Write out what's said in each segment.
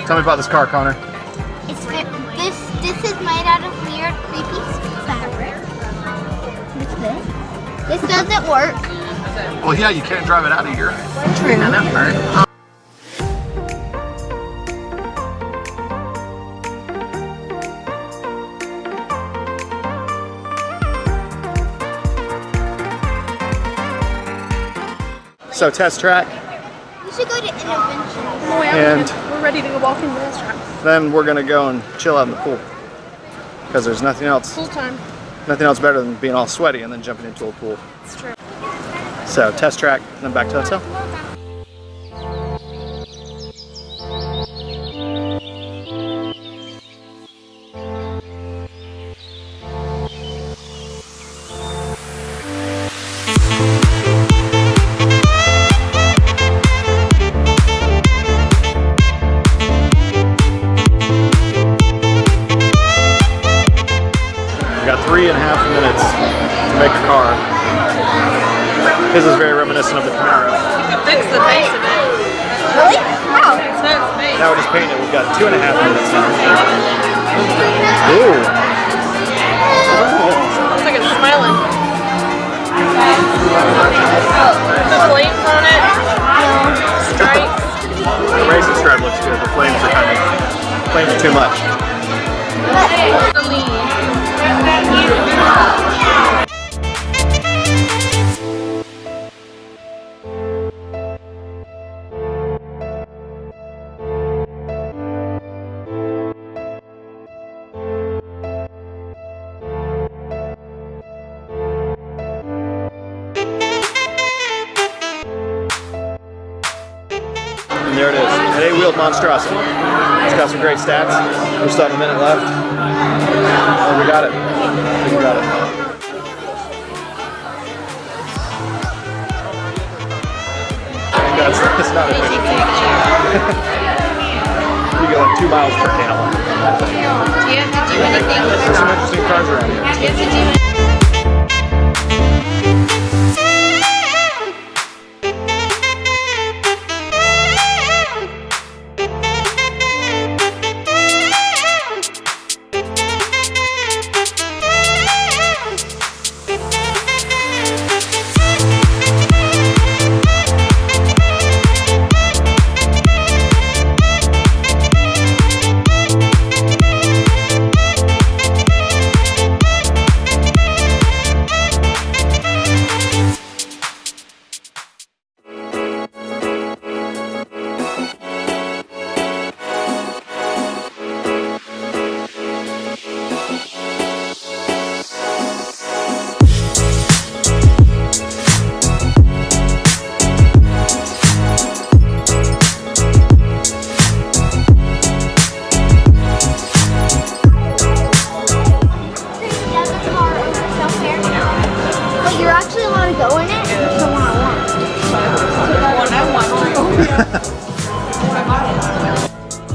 Tell me about this car, Connor. This is made out of weird, creepy fabric. What's this? This doesn't work. Well, yeah, you can't drive it out of here. True. And that part. So test track. We should go to Intervention. And we're ready to go walk into this track. then we're gonna go and chill out in the pool. Because there's nothing else. Full time. Nothing else better than being all sweaty and then jumping into a pool. It's true. So test track, and then back to the hotel. We got 3.5 minutes to make a car. This is very reminiscent of the Camaro. You can fix the face of it. Really? How? It's not its face. Now we're just painting it. We've got 2.5 minutes now. Ooh. Looks like it's smiling. The flames on it. Stripes. The racing stripe looks good. The flames are too much. The lead. And there it is, an 8-wheeled monstrosity. It's got some great stats. We still have a minute left. Oh, we got it. I think we got it. That's not efficient. You go like 2 miles per gallon. Do you have to do anything? There's some interesting cars around here. Do you have to do anything?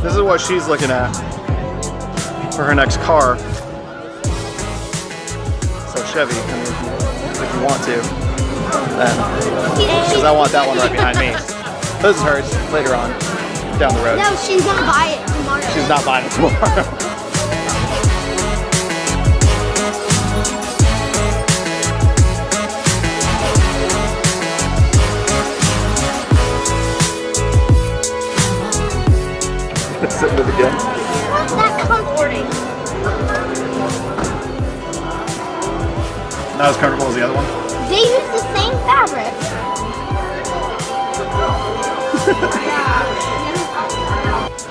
This is what she's looking at for her next car. So Chevy, I mean, if you want to, because I want that one right behind me. This is hers later on, down the road. No, she's gonna buy it tomorrow. She's not buying it tomorrow. Sitting it again. What's that comforting? Not as comfortable as the other one. They use the same fabric.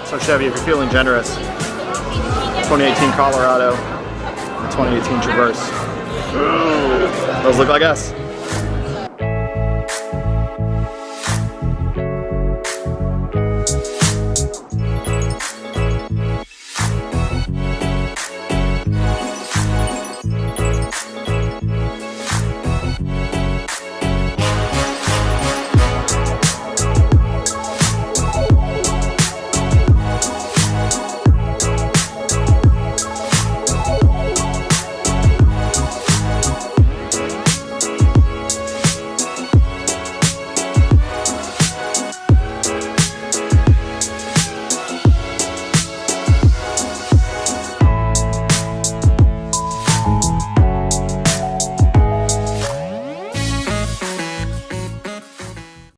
So Chevy, if you're feeling generous, 2018 Colorado, and 2018 Traverse. Ooh, those look like us.